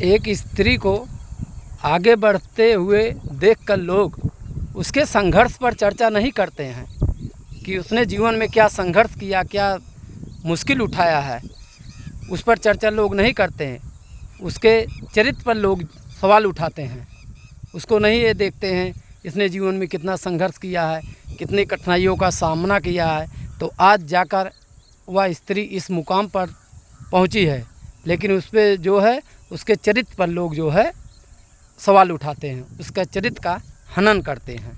एक स्त्री को आगे बढ़ते हुए देखकर लोग उसके संघर्ष पर चर्चा नहीं करते हैं कि उसने जीवन में क्या संघर्ष किया, क्या मुश्किल उठाया है, उस पर चर्चा लोग नहीं करते हैं। उसके चरित्र पर लोग सवाल उठाते हैं। उसको नहीं ये देखते हैं इसने जीवन में कितना संघर्ष किया है, कितनी कठिनाइयों का सामना किया है, तो आज जाकर वह स्त्री इस मुकाम पर पहुंची है। लेकिन उस पर जो है उसके चरित्र पर लोग जो है सवाल उठाते हैं, उसका चरित्र का हनन करते हैं।